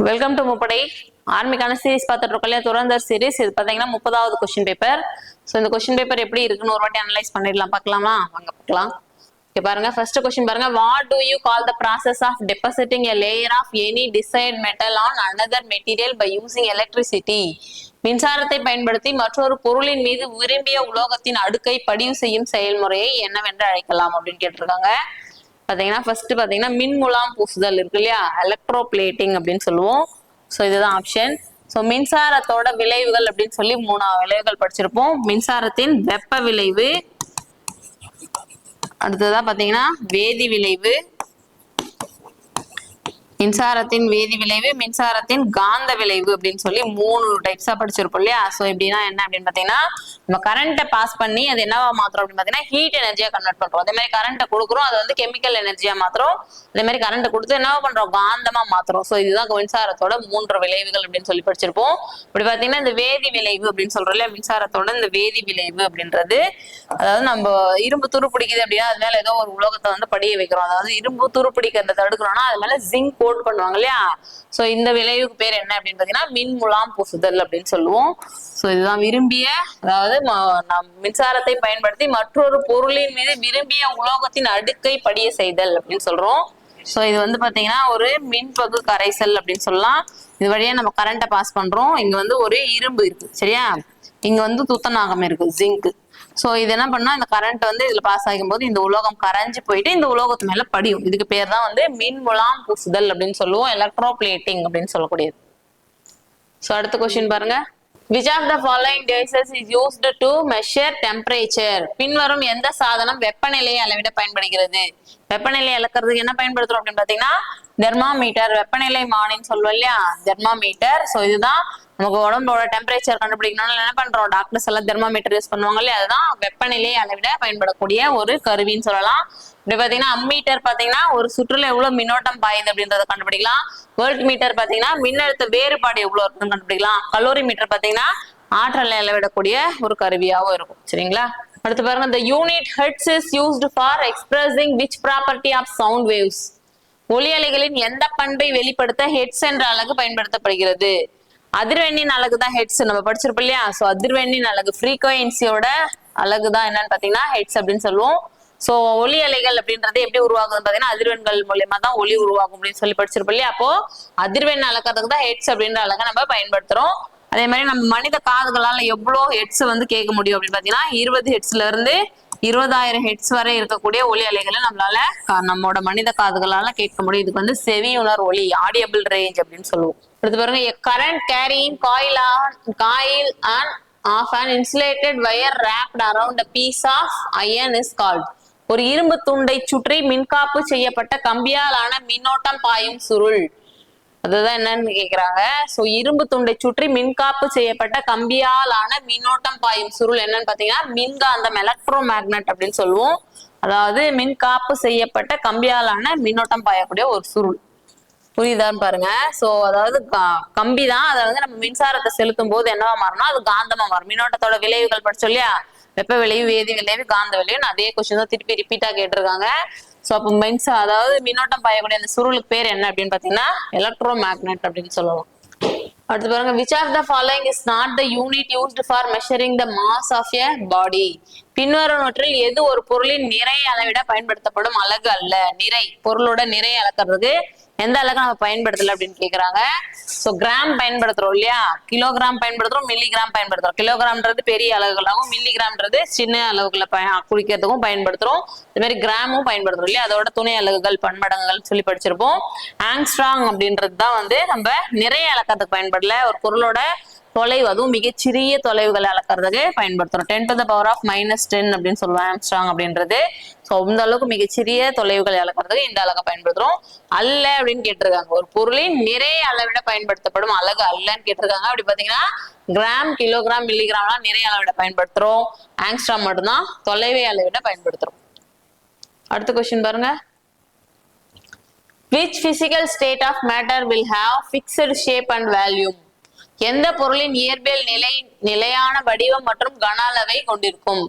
Welcome to முப்படை ஆர்மிக்கான series பார்த்துட்டு இருக்கோம் இல்லையா, துரந்தர் சீரிஸ். இது பார்த்தீங்கன்னா 30வது கொஸ்டின் பேப்பர். ஸோ இந்த கொஸ்டின் பேப்பர் எப்படி இருக்குன்னு ஒரு வாட்டி அனலைஸ் பண்ணிடலாம், பார்க்கலாமா? வாங்க பார்க்கலாம். ஓகே பாருங்க, ஃபர்ஸ்ட் கொஸ்டின் பாருங்க. What do you call the process of depositing a layer of any desired metal on another material by using electricity? மின்சாரத்தை பயன்படுத்தி மற்றொரு பொருளின் மீது விரும்பிய உலோகத்தின் அடுக்கை பதிவு செய்யும் செயல்முறையை என்னவென்று அழைக்கலாம் அப்படின்னு கேட்டிருக்காங்க. பாத்தீங்கன்னா ஃபர்ஸ்ட் பாத்தீங்கன்னா மின்முலாம் பூசுதல் இருக்கு இல்லையா, எலக்ட்ரோ பிளேட்டிங் அப்படின்னு சொல்லுவோம். ஸோ இதுதான் ஆப்ஷன். ஸோ மின்சாரத்தோட விளைவுகள் அப்படின்னு சொல்லி 3 விளைவுகள் படிச்சிருப்போம். மின்சாரத்தின் வெப்ப விளைவு, அடுத்ததா பாத்தீங்கன்னா வேதி விளைவு, மின்சாரத்தின் வேதி விளைவு, மின்சாரத்தின் காந்த விளைவு அப்படின்னு சொல்லி 3 டைப்ஸா படிச்சிருப்போம் இல்லையா. ஸோ எப்படின்னா என்ன அப்படின்னு பாத்தீங்கன்னா, நம்ம கரண்ட்டை பாஸ் பண்ணி அது என்னவா மாத்திரம் அப்படின்னு பாத்தீங்கன்னா ஹீட் எனர்ஜியா கன்வெர்ட் பண்றோம். அதே மாதிரி கரண்ட்டை கொடுக்குறோம், அது வந்து கெமிக்கல் எனர்ஜியா மாத்திரம். அதே மாதிரி கரண்ட்டை கொடுத்து என்னவா பண்றோம், காந்தமா மாத்திரம். ஸோ இதுதான் மின்சாரத்தோட 3 விளைவுகள் அப்படின்னு சொல்லி படிச்சிருப்போம். இப்படி பாத்தீங்கன்னா இந்த வேதி விளைவு அப்படின்னு சொல்றோம் இல்லையா, மின்சாரத்தோட இந்த வேதி விளைவு அப்படின்றது, அதாவது நம்ம இரும்பு துரு பிடிக்குது அப்படின்னா அது மேல ஏதோ ஒரு உலோகத்தை வந்து படிய வைக்கிறோம். அதாவது இரும்பு துரு பிடிக்கிறத தடுக்கிறோம்னா அது மேல ஜிங்க் கோட் பண்ணுவாங்க இல்லையா. சோ இந்த விளைவுக்கு பேர் என்ன அப்படின்னு பாத்தீங்கன்னா மின்முலாம் பூசுதல் அப்படின்னு சொல்லுவோம். சோ இதுதான் விரும்பிய, அதாவது மின்சாரத்தை பயன்படுத்தி மற்றொரு பொருளின் மீது விரும்பிய உலோகத்தின் அடுக்கை படிய செய்தல் அப்படின்னு சொல்றோம். சோ இது வந்து பாத்தீங்கன்னா ஒரு மின்பகு கரைசல் அப்படின்னு சொல்லலாம். இது வழியா நம்ம கரண்ட்டை பாஸ் பண்றோம். இங்க வந்து ஒரு இரும்பு இருக்கு சரியா, இங்க வந்து துத்தநாகம் இருக்கு, ஜிங்க். சோ இது என்ன பண்ணா, இந்த கரண்ட் வந்து இதுல பாஸ் ஆகும் போது இந்த உலோகம் கரைஞ்சு போயிட்டு இந்த உலோகத்து மேல படியும். இதுக்கு பேர் தான் வந்து மின்முலாம் பூசுதல் அப்படின்னு சொல்லுவோம், எலக்ட்ரோ பிளேட்டிங் அப்படின்னு சொல்லக்கூடியது. சோ அடுத்த கொஸ்டின் பாருங்க. Which of the following devices is used to measure temperature? பின்வரும் எந்த சாதனம் வெப்பநிலையை அளவிட பயன்படுகிறது? வெப்பநிலை அளக்கிறதுக்கு என்ன பயன்படுத்துறோம் அப்படின்னு பாத்தீங்கன்னா தெர்மாமீட்டர், வெப்பநிலை மானின்னு சொல்லுவோம் இல்லையா, தெர்மாமீட்டர். சோ இதுதான் நமக்கு உடம்போட டெம்பரேச்சர் கண்டுபிடிக்கணும்னு என்ன பண்றோம், டாக்டர்ஸ் எல்லாம் தெர்மாமீட்டர் யூஸ் பண்ணுவாங்க இல்லையா, அதுதான் வெப்பநிலை அளவிட பயன்படக்கூடிய ஒரு கருவின்னு சொல்லலாம். இப்படி பாத்தீங்கன்னா அம்மீட்டர் பாத்தீங்கன்னா ஒரு சுற்றுல எவ்வளவு மின்னோட்டம் பாயுது அப்படின்றத கண்டுபிடிக்கலாம். வோல்ட் மீட்டர் பாத்தீங்கன்னா மின்னழுத்த வேறுபாடு எவ்வளவு இருக்குன்னு கண்டுபிடிக்கலாம். கலோரி மீட்டர் பாத்தீங்கன்னா ஆற்றலை அளவிடக்கூடிய ஒரு கருவியாகவும் இருக்கும் சரிங்களா. அடுத்து பாருங்க, the unit hertz is used for expressing which property of sound waves? ஒலி அலைகளின் எந்த பண்பை வெளிப்படுத்த ஹெட்ஸ் என்ற அலகு பயன்படுத்தப்படுகிறது? அதிர்வெண்ணின் அலகு தான் ஹெட்ஸ், நம்ம படிச்சிருப்போம் இல்லையா. சோ அதிர்வெண்ணின் அலகு, ஃப்ரீக்வன்சியோட அலகு தான் என்னன்னு பாத்தீங்கன்னா ஹெட்ஸ் அப்படின்னு சொல்லுவோம். சோ ஒலி அலைகள் அப்படின்றது எப்படி உருவாகுதுன்னு பாத்தீங்கன்னா அதிர்வெண்கள் மூலியமா தான் ஒலி உருவாகும் அப்படின்னு சொல்லி படிச்சிருப்போம் இல்லையா. அப்போ அதிர்வெண் அளக்கிறதுக்கு தான் ஹெட்ஸ் அப்படின்ற அலகை நம்ம பயன்படுத்துறோம். அதே மாதிரி நம்ம மனித காதுகளால எவ்வளவு ஹெட்ஸ் வந்து கேட்க முடியும் அப்படின்னு பாத்தீங்கன்னா 20 ஹெட்ஸ்ல இருந்து 20,000 ஹெட்ஸ் வரை இருக்கக்கூடிய ஒலி அலைகளை நம்மளால நம்மளோட மனித காதுகளால கேட்க முடியும். இதுக்கு வந்து செவியுணர் ஒலி, ஆடியபிள் ரேஞ்ச் அப்படின்னு சொல்லுவோம். அடுத்து பாருங்க, a current carrying coil of an insulated wire wrapped around a piece of iron is called. ஒரு இரும்பு துண்டை சுற்றி மின்காப்பு செய்யப்பட்ட கம்பியால் ஆன மின்னோட்டம் பாயும் சுருள், அதுதான் என்னன்னு கேக்குறாங்க. சோ இரும்பு துண்டை சுற்றி மின்காப்பு செய்யப்பட்ட கம்பியால் ஆன மின்னோட்டம் பாயும் சுருள் என்னன்னு பாத்தீங்கன்னா மின்காந்தம், எலக்ட்ரோ மேக்னட் அப்படின்னு சொல்லுவோம். அதாவது மின்காப்பு செய்யப்பட்ட கம்பியாலான மின்னோட்டம் பாயக்கூடிய ஒரு சுருள். புரியுதான்னு பாருங்க. சோ அதாவது கம்பி தான், அதை வந்து நம்ம மின்சாரத்தை செலுத்தும் போது என்னவா மாறும்னா அது காந்தமா மாறும். மின்னோட்டத்தோட விளைவுகள் படிச்சோம் இல்லையா, வெப்ப விளைவு, வேதி விளைவு, காந்த விளைவு. அதே கொஸ்டின் தான் திருப்பி ரிப்பீட்டா கேட்டிருக்காங்க. சோ அப்போ அதாவது மின்னோட்டம் பாயக்கூடிய அந்த சுருளுக்கு பேர் என்ன அப்படின்னு பாத்தீங்கன்னா எலக்ட்ரோ மேக்னெட் அப்படின்னு சொல்லலாம். அடுத்து பாருங்க, which of the following is not the unit used for measuring the mass of a body? பின்வருவனவற்றில் எது ஒரு பொருளின் நிறை அளவிட பயன்படுத்தப்படும் அலகு அல்ல? நிறை, பொருளோட நிறை அளக்கிறதுக்கு எந்த அலகு நம்ம பயன்படுத்தல அப்படின்னு கேக்குறாங்க. சோ கிராம் பயன்படுத்துறோம் இல்லையா, கிலோகிராம் பயன்படுத்துறோம், மில்லிகிராம் பயன்படுத்துறோம். கிலோகிராம்ன்றது பெரிய அளவுகளாகவும் மில்லிகிராம்ன்றது சின்ன அளவுகளை குறிக்கிறதுக்கும் பயன்படுத்துறோம். அதே மாதிரி கிராமும் பயன்படுத்துறோம் இல்லையா, அதோட துணை அலகுகள் பன்மடங்குகள் சொல்லி படிச்சிருப்போம். ஆங்ஸ்ட்ராங் அப்படின்றது தான் வந்து நம்ம நிறைய அளக்கிறதுக்கு பயன்படல, ஒரு பொருளோட தொலைவு, அதுவும் மிகச்சிறிய தொலைவுகளை அளக்கிறதுக்கு பயன்படுத்துறோம். 10 to the power of -10 அப்படின்னு சொல்லுவோம் ஆம்ஸ்ட்ராங் அப்படின்றது. சோ இந்த அளவுக்கு மிகச்சிறிய தொலைவுகளை அளக்கிறதுக்கு இந்த அலகை பயன்படுத்துறோம். அல்ல அப்படின்னு கேட்டிருக்காங்க, ஒரு பொருளின் நிறைய அளவிட பயன்படுத்தப்படும் அலகு அல்லன்னு கேட்டிருக்காங்க. அப்படி பாத்தீங்கன்னா கிராம், கிலோகிராம், மில்லிகிராம்லாம் நிறைய அளவிட பயன்படுத்துறோம். ஆங்ஸ்ட்ராம் மட்டும்தான் தொலைவை அளவிட பயன்படுத்துறோம். அடுத்த கொஸ்டின் பாருங்க, which physical state of matter will have fixed shape and volume? எந்த பொருளின் இயற்பியல் நிலை நிலையான வடிவம் மற்றும் கன அளவை கொண்டிருக்கும்?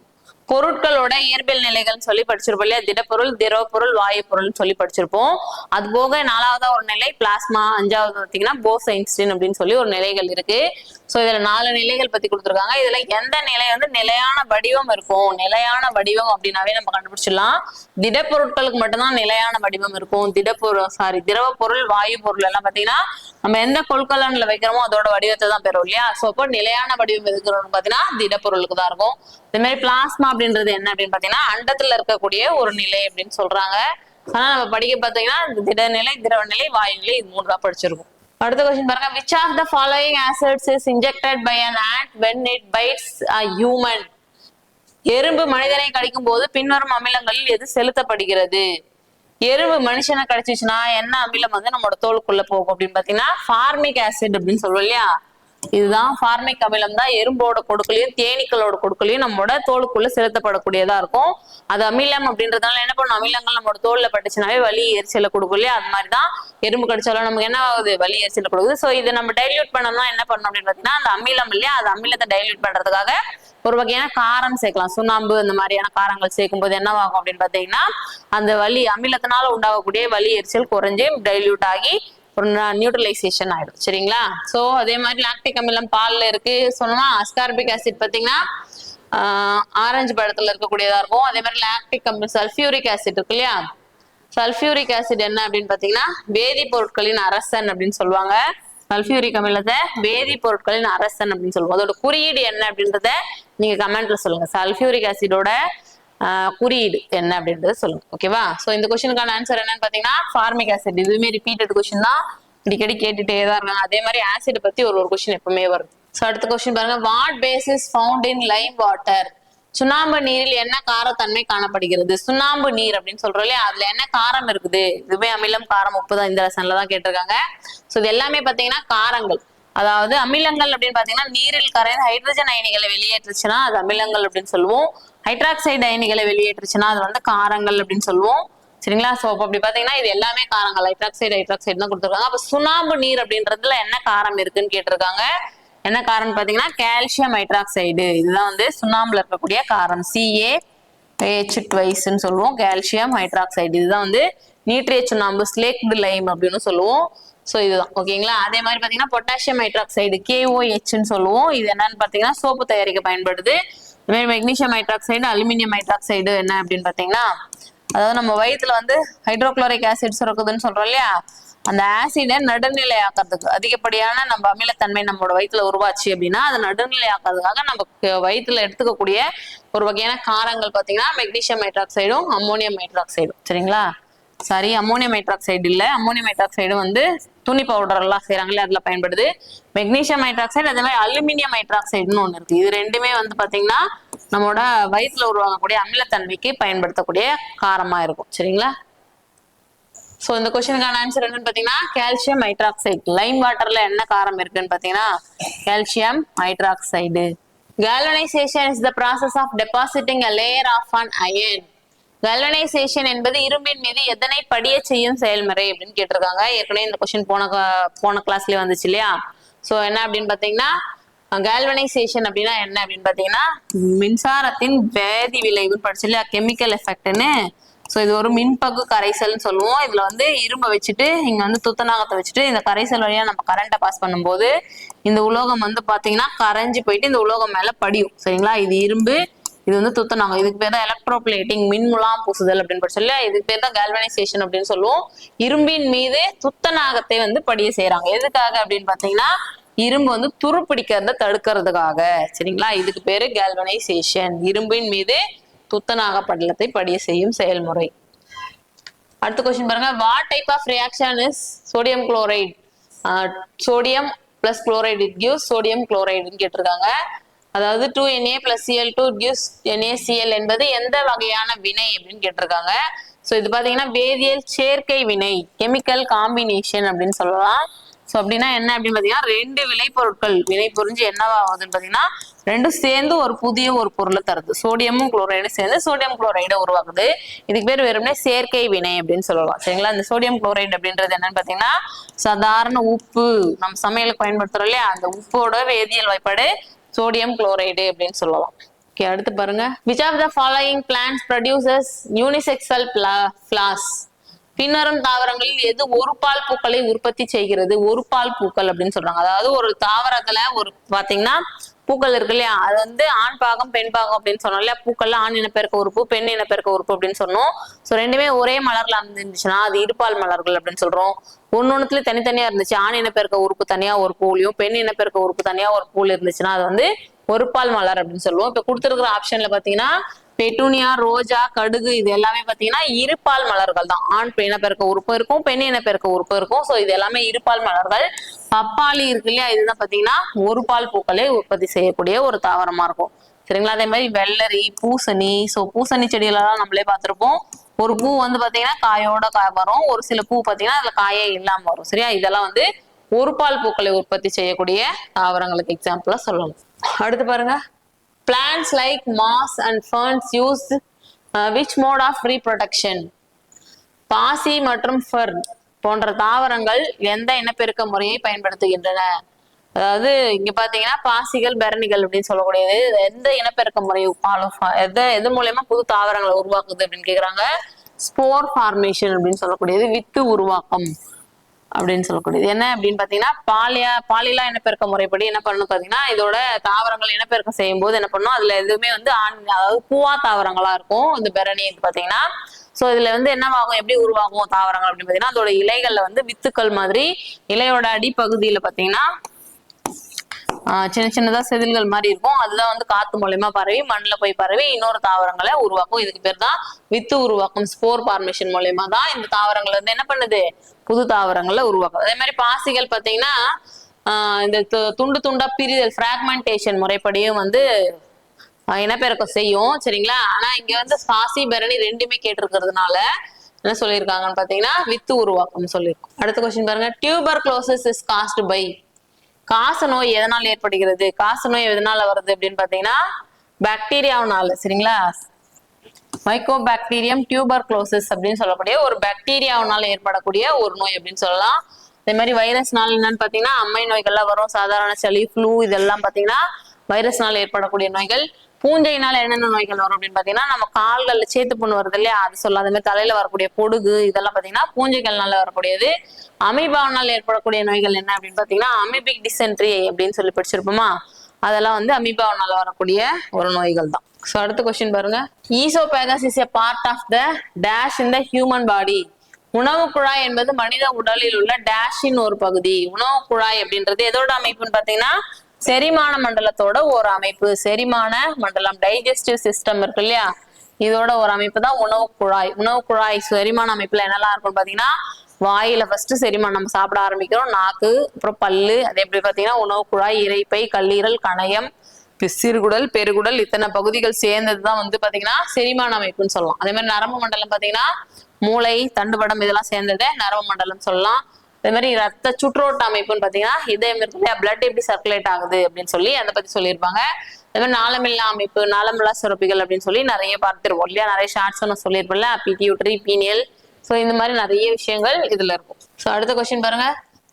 பொருட்களோட இயற்பியல் நிலைகள்னு சொல்லி படிச்சிருப்போம் இல்லையா, திடப்பொருள், திரவ பொருள், வாயு பொருள்னு சொல்லி படிச்சிருப்போம். அது போக 4வதா ஒரு நிலை பிளாஸ்மா, 5வது பாத்தீங்கன்னா போஸ்-ஐன்ஸ்டீன் அப்படின்னு சொல்லி ஒரு நிலைகள் இருக்கு. சோ இதுல 4 நிலைகள் பத்தி கொடுத்துருக்காங்க. இதுல எந்த நிலை வந்து நிலையான வடிவம் இருக்கும், நிலையான வடிவம் அப்படின்னாவே நம்ம கண்டுபிடிச்சிடலாம். திடப்பொருட்களுக்கு மட்டும்தான் நிலையான வடிவம் இருக்கும். திரவ பொருள், வாயு பொருள் எல்லாம் பாத்தீங்கன்னா நம்ம எந்த கொள்கலன்ல வைக்கிறோமோ அதோட வடிவத்தை தான் பெறும் இல்லையா. சோ அப்போ நிலையான வடிவம் எதுக்குறோம்னு பாத்தீங்கன்னா திடப்பொருளுக்கு தான் இருக்கும். இந்த மாதிரி பிளாஸ்மா அப்படின்றது என்ன அப்படின்னு பாத்தீங்கன்னா அண்டத்துல இருக்கக்கூடிய ஒரு நிலை அப்படின்னு சொல்றாங்க. ஆனா நம்ம படிக்க பாத்தீங்கன்னா திடநிலை, திரவநிலை, வாயு நிலை, இது 3 தான் படிச்சிருக்கும். அடுத்த क्वेश्चन பாருங்க, which of the following acids is injected by an ant when it bites a human? எறும்பு மனிதனை கடிக்கும் போது பின்வரும் அமிலங்களில் எது செலுத்தப்படுகிறது? எறும்பு மனுஷனை கடிச்சிச்சுன்னா என்ன அமிலம் வந்து நம்மளோட தோலுக்குள்ள போகும் அப்படின்னு பாத்தீங்கன்னா ஃபார்மிக் ஆசிட் அப்படின்னு சொல்லுவோம் இல்லையா. இதுதான் ஃபார்மிக் அமிலம் தான் எறும்போட கொடுக்கலையும் தேனீக்களோட கொடுக்கலையும் நம்மளோட தோலுக்குள்ள செலுத்தப்படக்கூடியதா இருக்கும். அது அமிலம் அப்படின்றதுனால என்ன பண்ணும், அமிலங்கள் நம்மளோட தோல்ல பட்டுச்சுனாவே வலி எரிச்சல கொடுக்கும் இல்லையா. அது மாதிரிதான் எறும்பு கடிச்சாலும் நமக்கு என்ன ஆகுது, வலி எரிச்சல கொடுக்குது. சோ இதை நம்ம டைல்யூட் பண்ணோம்னா என்ன பண்ணணும் அப்படின்னு பாத்தீங்கன்னா அந்த அமிலம் இல்லையா, அந்த அமிலத்தை டைல்யூட் பண்றதுக்காக ஒரு வகையான காரம் சேர்க்கலாம். சுண்ணாம்பு இந்த மாதிரியான காரங்கள் சேர்க்கும் போது என்னவாகும் அப்படின்னு பாத்தீங்கன்னா அந்த வலி அமிலத்தினால உண்டாகக்கூடிய வலி எரிச்சல் குறைஞ்சு டைல்யூட் ஆகி ஒரு நியூட்ரலைசேஷன் ஆயிடும். சரிங்களா. சோ அதே மாதிரி லாக்டிக் அமிலம் பால்ல இருக்கு சொன்னா, அஸ்கார்பிக் ஆசிட் பாத்தீங்கன்னா ஆரஞ்சு பழத்துல இருக்கக்கூடியதா இருக்கும். அதே மாதிரி லாக்டிக் அமிலம், சல்ஃபியூரிக் ஆசிட் இருக்கு இல்லையா, சல்ஃபியூரிக் ஆசிட் என்ன அப்படின்னு பாத்தீங்கன்னா வேதிப்பொருட்களின் அரசன் அப்படின்னு சொல்லுவாங்க. சல்ஃபியூரிக் அமிலத்தை வேதிப்பொருட்களின் அரசன் அப்படின்னு சொல்லுவோம். அதோட குறியீடு என்ன அப்படின்றத நீங்க கமெண்ட்ல சொல்லுங்க. சல்ஃபியூரிக் ஆசிடோட குறியீடு என்ன அப்படின்றது சொல்லுங்க. ஓகேவா. சோ இந்த கொஸ்டினுக்கான ஆன்சர் என்னன்னு பாத்தீங்கன்னா ஃபார்மிக் ஆசிட். இதுவுமே ரிப்பீட்டட் கொஸ்டின் தான், அடிக்கடி கேட்டுட்டே தான் இருக்காங்க. அதே மாதிரி ஆசிட் பத்தி ஒரு கொஸ்டின் எப்பவுமே வருது. சோ அடுத்த கொஸ்டின் பாருங்க, what base is found in lime water? சுண்ணாம்பு நீரில் என்ன காரத்தன்மை காணப்படுகிறது? சுண்ணாம்பு நீர் அப்படின்னு சொல்றோம் இல்லையா, அதுல என்ன காரம் இருக்குது? இதுவே அமிலம், காரம், உப்பு தான் இந்த லெசன்ல தான் கேட்டிருக்காங்க. சோ இது எல்லாமே பாத்தீங்கன்னா காரங்கள். அதாவது அமிலங்கள் அப்படின்னு பாத்தீங்கன்னா நீரில் கரைந்து ஹைட்ரஜன் அயனிகளை வெளியேற்றுச்சுன்னா அது அமிலங்கள் அப்படின்னு சொல்லுவோம். ஹைட்ராக்சைடு அயனிகளை வெளியேற்றுச்சுன்னா அது வந்து காரங்கள் அப்படின்னு சொல்லுவோம். சரிங்களா. சோ அப்படி பாத்தீங்கன்னா இது எல்லாமே காரங்கள். ஹைட்ராக்சைடு தான் கொடுத்துருக்காங்க. அப்ப சுண்ணாம்பு நீர் அப்படின்றதுல என்ன காரம் இருக்குன்னு கேட்டிருக்காங்க. என்ன காரம் பாத்தீங்கன்னா கால்சியம் ஹைட்ராக்சைடு. இதுதான் வந்து சுண்ணாம்புல இருக்கக்கூடிய காரம். CaH2 சொல்லுவோம். கால்சியம் ஹைட்ராக்சைடு இதுதான் வந்து நீட்ரிய சுண்ணாம்பு, ஸ்லேக்டு லைம் அப்படின்னு சொல்லுவோம். சோ இதுதான். ஓகேங்களா. அதே மாதிரி பாத்தீங்கன்னா பொட்டாசியம் ஹைட்ராக்சைடு KOH சொல்லுவோம். இது என்னன்னு பாத்தீங்கன்னா சோப்பு தயாரிக்க பயன்படுது. அதே மாதிரி மெக்னீசியம் ஹைட்ராக்சைடு, அலுமினியம் ஹைட்ராக்சைடு என்ன அப்படின்னு பாத்தீங்கன்னா அதாவது நம்ம வயிற்றுல வந்து ஹைட்ரோக்ளோரிக் ஆசிட் சுரக்குதுன்னு சொல்றோம் இல்லையா, அந்த ஆசிடை நடுநிலை ஆக்கிறதுக்கு அதிகப்படியான நம்ம அமிலத்தன்மை நம்மளோட வயிற்றுல உருவாச்சு அப்படின்னா அதை நடுநிலை ஆக்கிறதுக்காக நம்ம வயிற்றுல எடுத்துக்கக்கூடிய ஒரு வகையான காரங்கள் பாத்தீங்கன்னா மெக்னீசியம் ஹைட்ராக்சைடும் அம்மோனியம் ஹைட்ராக்சைடும். சரிங்களா. சாரி, அம்மோனியம் ஹைட்ராக்சைடு இல்ல, அம்மோனியம் ஹைட்ராக்சைடு வந்து துணி பவுடர் எல்லாம் செய்யறாங்களே அதுல பயன்படுது. மெக்னீசியம் ஹைட்ராக்சைடு அதே மாதிரி அலுமினியம் ஹைட்ராக்சைடுன்னு ஒண்ணு இருக்கு. இது ரெண்டுமே வந்து பாத்தீங்கன்னா நம்மளோட வயிற்றுல உருவாகக்கூடிய அமிலத்தன்மைக்கு பயன்படுத்தக்கூடிய காரமா இருக்கும். சரிங்களா. சோ இந்த கொஸ்டினுக்கான ஆன்சர் என்னன்னு பாத்தீங்கன்னா கால்சியம் ஹைட்ராக்சைடு. லைம் வாட்டர்ல என்ன காரம் இருக்குன்னு பாத்தீங்கன்னா calcium hydroxide. Galvanization is the process of depositing a layer of an iron. Galvanization என்பது இரும்பின் மீது எதனை படிய செய்யும் செயல்முறை அப்படின்னு கேட்டிருக்காங்க. ஏற்கனவே இந்த கொஸ்டின் போன கிளாஸ்லயே வந்துச்சு இல்லையா. சோ என்ன அப்படின்னு பாத்தீங்கன்னா கால்வனைசேஷன் அப்படின்னா என்ன அப்படின்னு பாத்தீங்கன்னா மின்சாரத்தின் வேதி விளைவுன்னு படிச்சு இல்லையா, கெமிக்கல் எஃபெக்ட்னு. சோ இது ஒரு மின்பகு கரைசல்னு சொல்லுவோம். இதுல வந்து இரும்பை வச்சுட்டு இங்க வந்து துத்தநாகத்தை வச்சுட்டு இந்த கரைசல் வழியா நம்ம கரண்ட்டை பாஸ் பண்ணும்போது இந்த உலோகம் வந்து பாத்தீங்கன்னா கரைஞ்சு போயிட்டு இந்த உலோகம் மேல படியும். சரிங்களா. இது இரும்பு, இது வந்து துத்தநாகம். இதுக்கு பேர் தான் எலக்ட்ரோபிளேட்டிங், மின்முலாம் பூசுதல் அப்படின்னு சொல்லி இதுக்கு பேர் தான் கால்வனைசேஷன் அப்படின்னு சொல்லுவோம். இரும்பின் மீது துத்தநாகத்தை வந்து படிய செய்யறாங்க. எதுக்காக அப்படின்னு பாத்தீங்கன்னா இரும்பு வந்து துருப்பிடிக்கிறத தடுக்கிறதுக்காக. சரிங்களா. இதுக்கு பேரு கால்வனைசேஷன், இரும்பின் மீது துத்தநாக படலத்தை படிய செய்யும் செயல்முறை. அடுத்த கொஸ்டின் பாருங்க, what type of reaction is sodium chloride? Sodium plus chloride it gives sodium குளோரைடுன்னு கேட்டிருக்காங்க. அதாவது 2Na plus Cl2 gives NaCl என்பது எந்த வகையான வினை அப்படின்னு கேட்டிருக்காங்க. சோ இது பாத்தீங்கன்னா வேதியியல் சேர்க்கை வினை, கெமிக்கல் காம்பினேஷன் அப்படின்னு சொல்லலாம். சோ அப்படின்னா என்ன அப்படின்னு பாத்தீங்கன்னா ரெண்டு விளைபொருட்கள் வினை புரிஞ்சு என்னவாகுதுன்னு பாத்தீங்கன்னா ரெண்டும் சேர்ந்து ஒரு புதிய ஒரு பொருளை தருது. சோடியமும் குளோரைடும் சேர்ந்து சோடியம் குளோரைடை உருவாக்குது. இதுக்கு பேர் வெறுமனே சேர்க்கை வினை அப்படின்னு சொல்லலாம். சரிங்களா. இந்த சோடியம் குளோரைடு அப்படின்றது என்னன்னு பாத்தீங்கன்னா சாதாரண உப்பு, நம்ம சமையலுக்கு பயன்படுத்துறோம் இல்லையா, அந்த உப்போட வேதியியல் வாய்ப்பாடு சோடியம் குளோரைடு அப்படின்னு சொல்லலாம். ஓகே, அடுத்து பாருங்க. which of the following plants produces unisexual flowers? பின்னரும் தாவரங்களில் எது ஒரு பால் பூக்களை உற்பத்தி செய்கிறது? ஒரு பால் பூக்கள் அப்படின்னு சொல்றாங்க. அதாவது ஒரு தாவரத்துல ஒரு பாத்தீங்கன்னா பூக்கள் இருக்கு இல்லையா, அது வந்து ஆண் பாகம் பெண் பாகம் அப்படின்னு சொன்னோம் இல்லையா. பூக்கள்ல ஆண் இனப்பெருக்க உறுப்பு பெண் இனப்பெருக்க உறுப்பு அப்படின்னு சொன்னோம். சோ ரெண்டுமே ஒரே மலர்ல இருந்துச்சுன்னா அது இருபால் மலர்கள் அப்படின்னு சொல்றோம். ஒன்னொன்னுத்துல தனித்தனியா இருந்துச்சு, ஆண் இனப்பெருக்க உறுப்பு தனியா ஒரு பூலையும் பெண் இனப்பெருக்க உறுப்பு தனியா ஒரு பூல் இருந்துச்சுன்னா அது வந்து ஒரு பால் மலர் அப்படின்னு சொல்லுவோம். இப்ப கொடுத்துருக்கிற ஆப்ஷன்ல பாத்தீங்கன்னா பெட்டூனியா, ரோஜா, கடுகு இது எல்லாமே பாத்தீங்கன்னா இருபால் மலர்கள் தான். ஆண் இனப்பெருக்க உறுப்பு இருக்கும், பெண் இனப்பெருக்க உறுப்பு இருக்கும். சோ இது எல்லாமே இருபால் மலர்கள். பப்பாளி இருக்கு இல்லையா, இதுதான் பாத்தீங்கன்னா ஒரு பால் பூக்களை உற்பத்தி செய்யக்கூடிய ஒரு தாவரமா இருக்கும். சரிங்களா. அதே மாதிரி வெள்ளரி, பூசணி. சோ பூசணி செடிகளெல்லாம் நம்மளே பார்த்திருப்போம். ஒரு பூ வந்து பாத்தீங்கன்னா காயோட வரும், ஒரு சில பூ பாத்தீங்கன்னா அதுல காயே இல்லாம வரும். சரியா. இதெல்லாம் வந்து ஒரு பால் பூக்களை உற்பத்தி செய்யக்கூடிய தாவரங்களுக்கு எக்ஸாம்பிளா சொல்லணும். அடுத்து பாருங்க. plants like moss and ferns use which mode of reproduction? பாசி மற்றும் ஃபர் போன்ற தாவரங்கள் எந்த இனப்பெருக்க முறையை பயன்படுத்துகின்றன? அதாவது இங்க பாத்தீங்கன்னா பாசிகள், பெரணிகள் அப்படின்னு சொல்லக்கூடியது எந்த இனப்பெருக்க முறை எது மூலயமா புது தாவரங்களை உருவாக்குது அப்படின்னு கேக்குறாங்க. ஸ்போர் ஃபார்மேஷன் அப்படின்னு சொல்லக்கூடியது, வித்து உருவாக்கம் அப்படின்னு சொல்லக்கூடியது. என்ன அப்படின்னு பாத்தீங்கன்னா பாலிலா இனப்பெருக்க முறைப்படி என்ன பண்ணணும் பாத்தீங்கன்னா, இதோட தாவரங்கள் இனப்பெருக்கம் செய்யும் போது என்ன பண்ணும், அதுல எதுவுமே வந்து அதாவது பூவா தாவரங்களா இருக்கும் இந்த பெரணி பாத்தீங்கன்னா. சோ இதுல வந்து என்னவாகும், எப்படி உருவாகும் தாவரங்கள் அப்படின்னு பாத்தீங்கன்னா, அதோட இலைகள்ல வந்து வித்துக்கள் மாதிரி இலையோட அடிப்பகுதியில பாத்தீங்கன்னா சின்ன சின்னதா செதில்கள் மாதிரி இருக்கும். அதுதான் வந்து காத்து மூலமா பரவி மண்ணுல போய் பரவி இன்னொரு தாவரங்களை உருவாக்கும். இதுக்கு பேர் தான் வித்து உருவாக்கும். ஸ்போர் ஃபார்மேஷன் மூலயமா தான் இந்த தாவரங்கள் வந்து என்ன பண்ணுது, புது தாவரங்களை உருவாக்கும். அதே மாதிரி பாசிகள் பாத்தீங்கன்னா இந்த துண்டு துண்டா பிரிதல், பிராக்மெண்டேஷன் முறைப்படியும் வந்து இனப்பெருக்கம் செய்யும். சரிங்களா. ஆனா இங்க வந்து பாசி, பெரணி ரெண்டுமே கேட்டிருக்கிறதுனால என்ன சொல்லியிருக்காங்கன்னு பாத்தீங்கன்னா வித்து உருவாக்கம் சொல்லியிருக்கோம். அடுத்த கொஸ்டின் பாருங்க. Tuberculosis is caused by? காச நோய் எதனால் ஏற்படுகிறது? காச நோய் எதனால வருது அப்படின்னு பாத்தீங்கன்னா பாக்டீரியாவுனால. சரிங்களா. மைக்கோபாக்டீரியம் டியூபர்குலோசிஸ் அப்படின்னு சொல்லக்கூடிய ஒரு பாக்டீரியாவுனால ஏற்படக்கூடிய ஒரு நோய் அப்படின்னு சொல்லலாம். அதே மாதிரி வைரஸ்னால என்னன்னு பாத்தீங்கன்னா அம்மை நோய்கள்லாம் வரும். சாதாரண சளி, ஃப்ளூ இதெல்லாம் பாத்தீங்கன்னா வைரஸ்னால ஏற்படக்கூடிய நோய்கள். பூஞ்சையினால என்னென்ன நோய்கள் வரும் அப்படின்னு பாத்தீங்கன்னா, நம்ம கால்கள்ல சேத்து புண்ணு வருது இல்லையா, அது சொல்லலாம். அதே மாதிரி தலையில வரக்கூடிய பொடுகு இதெல்லாம் பாத்தீங்கன்னா பூஞ்சைகள்னால வரக்கூடியது. அமீபாவினால் ஏற்படக்கூடிய நோய்கள் என்ன அப்படின்னு பாத்தீங்கன்னா அமீபிக் டிசென்ட்ரி அப்படின்னு சொல்லி படிச்சிருப்போமா, அதெல்லாம் வந்து அமீபாவினால வரக்கூடிய ஒரு நோய்கள் தான். சோ அடுத்த கொஸ்டின் பாருங்க. Oesophagus is a part of the dash in the human body? உணவு குழாய் என்பது மனித உடலில் உள்ள டேஷின் ஒரு பகுதி. உணவு குழாய் அப்படின்றது எதோட அமைப்புன்னு பாத்தீங்கன்னா செரிமான மண்டலத்தோட ஒரு அமைப்பு. செரிமான மண்டலம், டைஜஸ்டிவ் சிஸ்டம் இருக்கு இல்லையா, இதோட ஒரு அமைப்பு தான் உணவு குழாய். உணவு குழாய் செரிமான அமைப்புல என்னெல்லாம் இருக்கும்னு பாத்தீங்கன்னா, வாயில ஃபர்ஸ்ட் செரிமானம் நம்ம சாப்பிட ஆரம்பிக்கிறோம், நாக்கு, அப்புறம் பல்லு, அதே எப்படி பாத்தீங்கன்னா உணவு குழாய், இரைப்பை, கல்லீரல், கணையம், சிறுகுடல், பெருகுடல் இத்தனை பகுதிகள் சேர்ந்ததுதான் வந்து பாத்தீங்கன்னா செரிமான அமைப்புன்னு சொல்லலாம். அதே மாதிரி நரம்பு மண்டலம் பாத்தீங்கன்னா மூளை, தண்டுவடம் இதெல்லாம் சேர்ந்ததை நரம்பு மண்டலம் சொல்லலாம். அதே மாதிரி ரத்த சுற்றோட்ட அமைப்புன்னு பாத்தீங்கன்னா இதயம் இருக்கு இல்லையா, பிளட் எப்படி சர்க்குலேட் ஆகுது அப்படின்னு சொல்லி அதை பத்தி சொல்லியிருப்பாங்க. அதே மாதிரி நாளமில்லா அமைப்பு, நாளமில்லா சுரப்பிகள் அப்படின்னு சொல்லி நிறைய பார்த்துருவோம் இல்லையா, நிறைய ஷார்ட்ஸ் ஒன்று சொல்லியிருப்போம்ல, பிட்யூட்டரி, பீனியல். ஸோ இந்த மாதிரி நிறைய விஷயங்கள் இதுல இருக்கும். ஸோ அடுத்த கொஸ்டின் பாருங்க.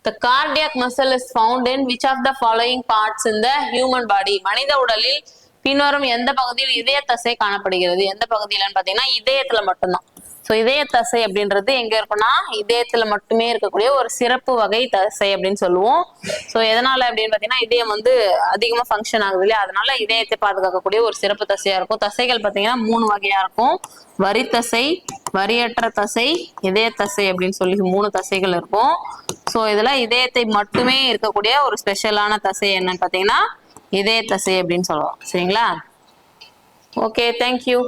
The cardiac muscle is found in which of the following parts in the human body? மனித உடலில் பின்வரும் எந்த பகுதியில் இதய தசை காணப்படுகிறது? எந்த பகுதியிலன்னு பாத்தீங்கன்னா இதயத்துல மட்டும்தான். சோ இதய தசை அப்படின்றது எங்க இருக்குன்னா இதயத்துல மட்டுமே இருக்கக்கூடிய ஒரு சிறப்பு வகை தசை அப்படின்னு சொல்லுவோம். சோ எதனால அப்படின்னு பாத்தீங்கன்னா இதயம் வந்து அதிகமா ஃபங்க்ஷன் ஆகுது இல்லையா, அதனால இதயத்தை பாதுகாக்கக்கூடிய ஒரு சிறப்பு தசையா இருக்கும். தசைகள் பாத்தீங்கன்னா 3 வகையா இருக்கும். வரி தசை, வரியற்ற தசை, இதய தசை அப்படின்னு சொல்லி 3 தசைகள் இருக்கும். சோ இதுல இதயத்தை மட்டுமே இருக்கக்கூடிய ஒரு ஸ்பெஷலான தசை என்னன்னு பாத்தீங்கன்னா இதய தசை அப்படின்னு சொல்லுவோம். சரிங்களா. Okay, thank you.